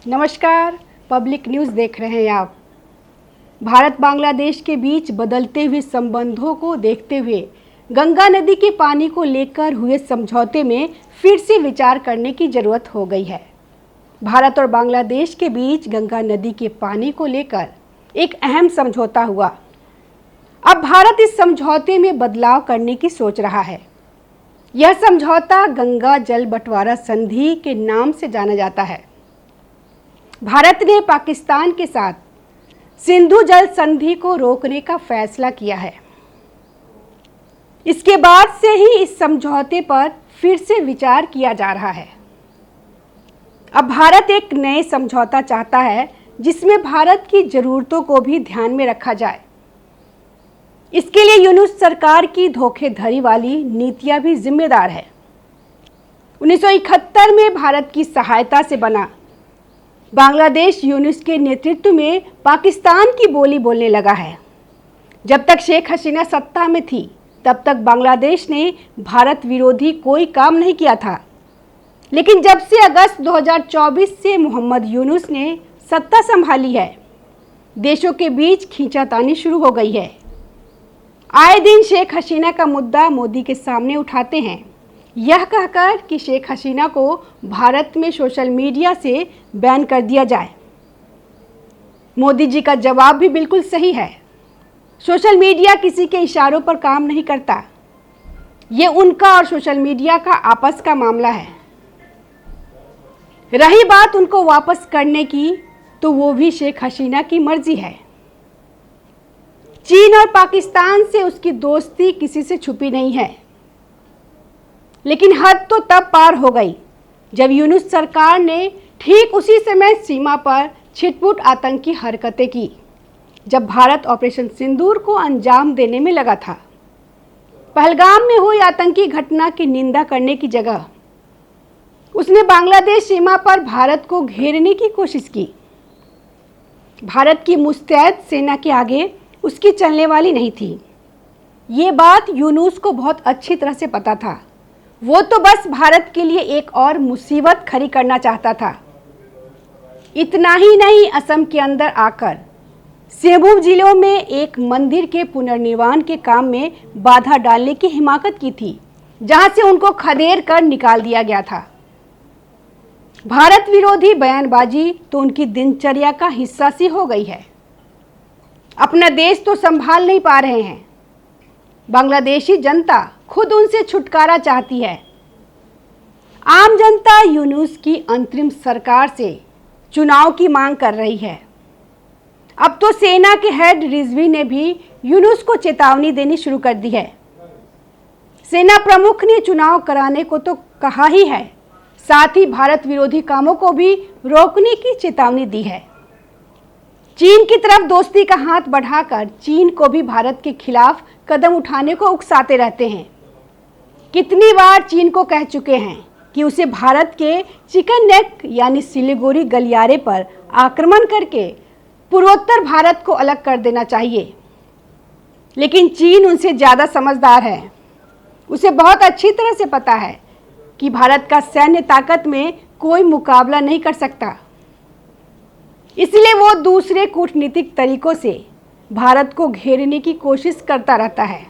नमस्कार, public news देख रहे हैं आप। भारत बांग्लादेश के बीच बदलते हुए संबंधों को देखते हुए गंगा नदी के पानी को लेकर हुए समझौते में फिर से विचार करने की जरूरत हो गई है। भारत और बांग्लादेश के बीच गंगा नदी के पानी को लेकर एक अहम समझौता हुआ। अब भारत इस समझौते में बदलाव करने की सोच रहा है। यह समझौता गंगा जल बंटवारा संधि के नाम से जाना जाता है। भारत ने पाकिस्तान के साथ सिंधु जल संधि को रोकने का फैसला किया है। इसके बाद से ही इस समझौते पर फिर से विचार किया जा रहा है। अब भारत एक नए समझौता चाहता है जिसमें भारत की जरूरतों को भी ध्यान में रखा जाए। इसके लिए यूनुस सरकार की धोखेधड़ी वाली नीतियां भी जिम्मेदार है। 1971 में भारत की सहायता से बना बांग्लादेश यूनुस के नेतृत्व में पाकिस्तान की बोली बोलने लगा है। जब तक शेख हसीना सत्ता में थी तब तक बांग्लादेश ने भारत विरोधी कोई काम नहीं किया था, लेकिन जब से अगस्त 2024 से मोहम्मद यूनुस ने सत्ता संभाली है, देशों के बीच खींचातानी शुरू हो गई है। आए दिन शेख हसीना का मुद्दा मोदी के सामने उठाते हैं, यह कहकर कि शेख हसीना को भारत में सोशल मीडिया से बैन कर दिया जाए। मोदी जी का जवाब भी बिल्कुल सही है। सोशल मीडिया किसी के इशारों पर काम नहीं करता। ये उनका और सोशल मीडिया का आपस का मामला है। रही बात उनको वापस करने की, तो वो भी शेख हसीना की मर्जी है। चीन और पाकिस्तान से उसकी दोस्ती किसी से छुपी नहीं है, लेकिन हद तो तब पार हो गई जब यूनुस सरकार ने ठीक उसी समय सीमा पर छिटपुट आतंकी हरकतें की, जब भारत ऑपरेशन सिंदूर को अंजाम देने में लगा था। पहलगाम में हुई आतंकी घटना की निंदा करने की जगह उसने बांग्लादेश सीमा पर भारत को घेरने की कोशिश की। भारत की मुस्तैद सेना के आगे उसकी चलने वाली नहीं थी। ये बात यूनुस को बहुत अच्छी तरह से पता था। वो तो बस भारत के लिए एक और मुसीबत खड़ी करना चाहता था। इतना ही नहीं, असम के अंदर आकर सेबू जिलों में एक मंदिर के पुनर्निर्माण के काम में बाधा डालने की हिमाकत की थी, जहां से उनको खदेड़ कर निकाल दिया गया था। भारत विरोधी बयानबाजी तो उनकी दिनचर्या का हिस्सा सी हो गई है। अपना देश तो संभाल नहीं पा रहे हैं। बांग्लादेशी जनता खुद उनसे छुटकारा चाहती है। आम जनता यूनुस की अंतरिम सरकार से चुनाव की मांग कर रही है। अब तो सेना के हेड रिजवी ने भी यूनुस को चेतावनी देनी शुरू कर दी है। सेना प्रमुख ने चुनाव कराने को तो कहा ही है, साथ ही भारत विरोधी कामों को भी रोकने की चेतावनी दी है। चीन की तरफ दोस्ती का हाथ बढ़ाकर चीन को भी भारत के खिलाफ कदम उठाने को उकसाते रहते हैं। कितनी बार चीन को कह चुके हैं कि उसे भारत के चिकन नेक यानी सिलीगुड़ी गलियारे पर आक्रमण करके पूर्वोत्तर भारत को अलग कर देना चाहिए, लेकिन चीन उनसे ज़्यादा समझदार है। उसे बहुत अच्छी तरह से पता है कि भारत का सैन्य ताकत में कोई मुकाबला नहीं कर सकता। इसलिए वो दूसरे कूटनीतिक तरीकों से भारत को घेरने की कोशिश करता रहता है।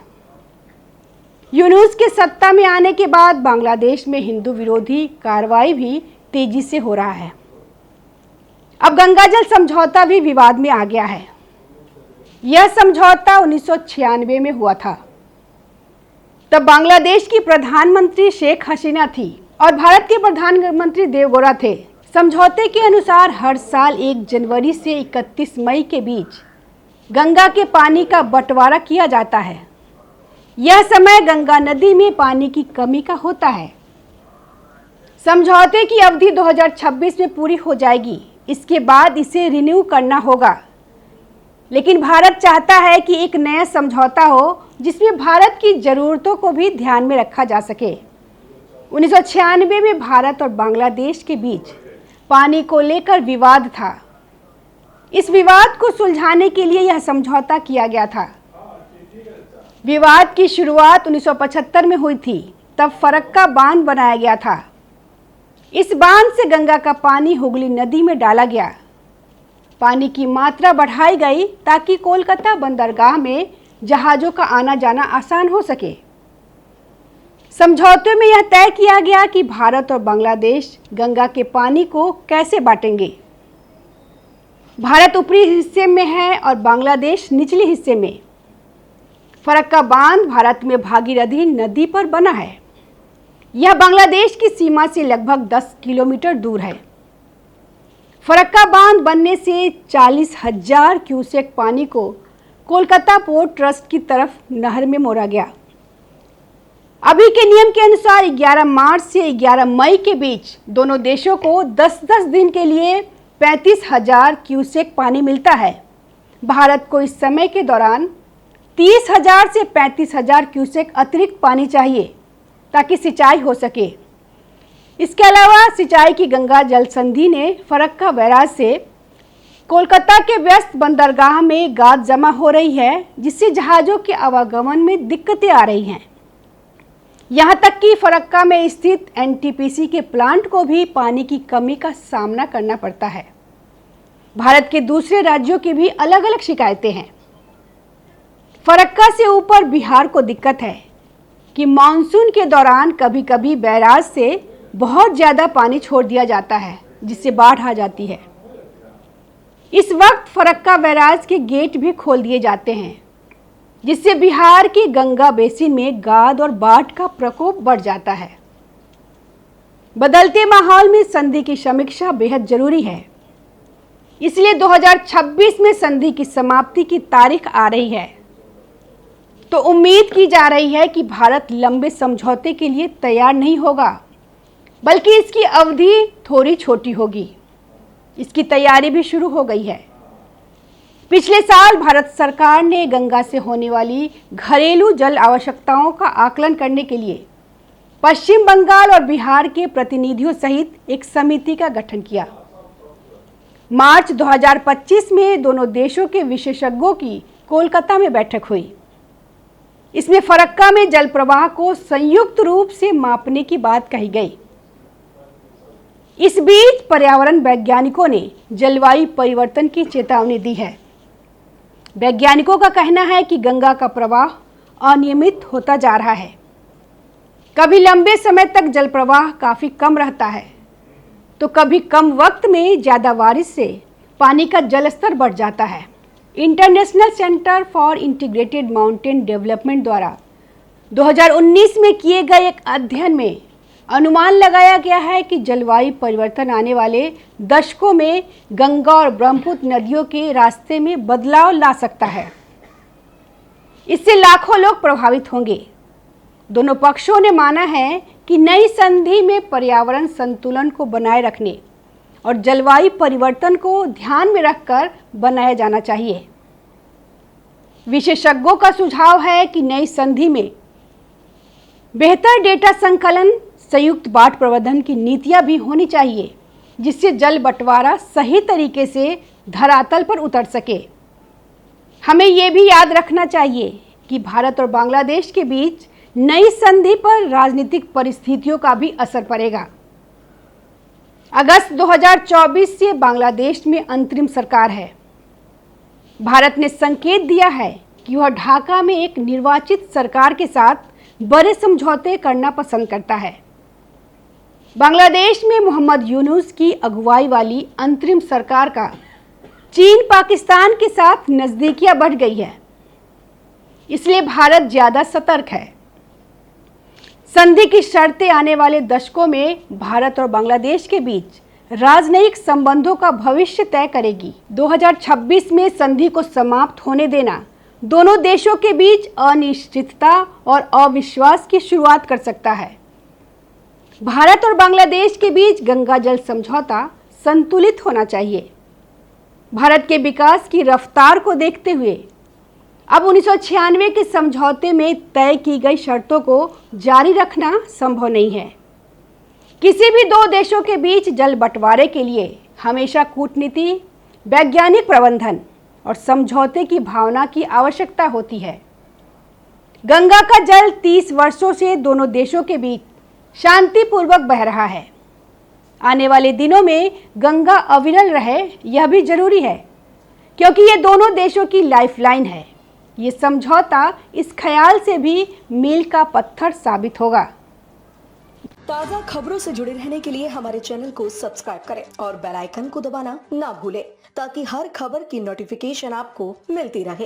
यूनुस के सत्ता में आने के बाद बांग्लादेश में हिंदू विरोधी कार्रवाई भी तेजी से हो रहा है। अब गंगा जल समझौता भी विवाद में आ गया है। यह समझौता 1996 में हुआ था। तब बांग्लादेश की प्रधानमंत्री शेख हसीना थी और भारत के प्रधानमंत्री देवगौड़ा थे। समझौते के अनुसार हर साल 1 जनवरी से 31 मई के बीच गंगा के पानी का बंटवारा किया जाता है। यह समय गंगा नदी में पानी की कमी का होता है। समझौते की अवधि 2026 में पूरी हो जाएगी। इसके बाद इसे रिन्यू करना होगा, लेकिन भारत चाहता है कि एक नया समझौता हो जिसमें भारत की ज़रूरतों को भी ध्यान में रखा जा सके। 1996 में भारत और बांग्लादेश के बीच पानी को लेकर विवाद था। इस विवाद को सुलझाने के लिए यह समझौता किया गया था। विवाद की शुरुआत 1975 में हुई थी। तब फरक्का बांध बनाया गया था। इस बांध से गंगा का पानी हुगली नदी में डाला गया। पानी की मात्रा बढ़ाई गई ताकि कोलकाता बंदरगाह में जहाज़ों का आना जाना आसान हो सके। समझौते में यह तय किया गया कि भारत और बांग्लादेश गंगा के पानी को कैसे बांटेंगे। भारत ऊपरी हिस्से में है और बांग्लादेश निचले हिस्से में। फरक्का बांध भारत में भागीरथी नदी पर बना है। यह बांग्लादेश की सीमा से लगभग 10 किलोमीटर दूर है। फरक्का बांध बनने से 40,000 क्यूसेक पानी को कोलकाता पोर्ट ट्रस्ट की तरफ नहर में मोड़ा गया। अभी के नियम के अनुसार 11 मार्च से 11 मई के बीच दोनों देशों को 10-10 दिन के लिए 35,000 क्यूसेक पानी मिलता है। भारत को इस समय के दौरान 30,000 से 35,000 क्यूसेक अतिरिक्त पानी चाहिए ताकि सिंचाई हो सके। इसके अलावा सिंचाई की गंगा जल संधि ने फरक्का बैराज से कोलकाता के व्यस्त बंदरगाह में गाद जमा हो रही है, जिससे जहाज़ों के आवागमन में दिक्कतें आ रही हैं। यहाँ तक कि फरक्का में स्थित एनटीपीसी के प्लांट को भी पानी की कमी का सामना करना पड़ता है। भारत के दूसरे राज्यों की भी अलग अलग शिकायतें हैं। फरक्का से ऊपर बिहार को दिक्कत है कि मानसून के दौरान कभी कभी बैराज से बहुत ज़्यादा पानी छोड़ दिया जाता है, जिससे बाढ़ आ जाती है। इस वक्त फरक्का बैराज के गेट भी खोल दिए जाते हैं, जिससे बिहार की गंगा बेसिन में गाद और बाढ़ का प्रकोप बढ़ जाता है। बदलते माहौल में संधि की समीक्षा बेहद जरूरी है। इसलिए 2026 में संधि की समाप्ति की तारीख आ रही है, तो उम्मीद की जा रही है कि भारत लंबे समझौते के लिए तैयार नहीं होगा, बल्कि इसकी अवधि थोड़ी छोटी होगी। इसकी तैयारी भी शुरू हो गई है। पिछले साल भारत सरकार ने गंगा से होने वाली घरेलू जल आवश्यकताओं का आकलन करने के लिए पश्चिम बंगाल और बिहार के प्रतिनिधियों सहित एक समिति का गठन किया। मार्च 2025 में दोनों देशों के विशेषज्ञों की कोलकाता में बैठक हुई। इसमें फरक्का में जल प्रवाह को संयुक्त रूप से मापने की बात कही गई। इस बीच पर्यावरण वैज्ञानिकों ने जलवायु परिवर्तन की चेतावनी दी है। वैज्ञानिकों का कहना है कि गंगा का प्रवाह अनियमित होता जा रहा है। कभी लंबे समय तक जल प्रवाह काफ़ी कम रहता है, तो कभी कम वक्त में ज़्यादा बारिश से पानी का जल स्तर बढ़ जाता है। International centre for integrated mountain development द्वारा 2019 में किए गए एक अध्ययन में अनुमान लगाया गया है कि जलवायु परिवर्तन आने वाले दशकों में गंगा और ब्रह्मपुत्र नदियों के रास्ते में बदलाव ला सकता है। इससे लाखों लोग प्रभावित होंगे। दोनों पक्षों ने माना है कि नई संधि में पर्यावरण संतुलन को बनाए रखने और जलवायु परिवर्तन को ध्यान में रखकर बनाया जाना चाहिए। विशेषज्ञों का सुझाव है कि नई संधि में बेहतर डेटा संकलन, संयुक्त बाढ़ प्रबंधन की नीतियां भी होनी चाहिए, जिससे जल बंटवारा सही तरीके से धरातल पर उतर सके। हमें ये भी याद रखना चाहिए कि भारत और बांग्लादेश के बीच नई संधि पर राजनीतिक परिस्थितियों का भी असर पड़ेगा। अगस्त 2024 से बांग्लादेश में अंतरिम सरकार है। भारत ने संकेत दिया है कि वह ढाका में एक निर्वाचित सरकार के साथ बड़े समझौते करना पसंद करता है। बांग्लादेश में मोहम्मद यूनुस की अगुवाई वाली अंतरिम सरकार का चीन पाकिस्तान के साथ नज़दीकियां बढ़ गई है, इसलिए भारत ज़्यादा सतर्क है। संधि की शर्तें आने वाले दशकों में भारत और बांग्लादेश के बीच राजनयिक संबंधों का भविष्य तय करेगी। 2026 में संधि को समाप्त होने देना दोनों देशों के बीच अनिश्चितता और अविश्वास की शुरुआत कर सकता है। भारत और बांग्लादेश के बीच गंगा जल समझौता संतुलित होना चाहिए। भारत के विकास की रफ्तार को देखते हुए अब 1996 के समझौते में तय की गई शर्तों को जारी रखना संभव नहीं है। किसी भी दो देशों के बीच जल बंटवारे के लिए हमेशा कूटनीति, वैज्ञानिक प्रबंधन और समझौते की भावना की आवश्यकता होती है। गंगा का जल 30 वर्षों से दोनों देशों के बीच शांतिपूर्वक बह रहा है। आने वाले दिनों में गंगा अविरल रहे यह भी जरूरी है, क्योंकि ये दोनों देशों की लाइफलाइन है। ये समझौता इस ख्याल से भी मील का पत्थर साबित होगा। ताज़ा खबरों से जुड़े रहने के लिए हमारे चैनल को सब्सक्राइब करें और बेल आइकन को दबाना ना भूलें, ताकि हर खबर की नोटिफिकेशन आपको मिलती रहे।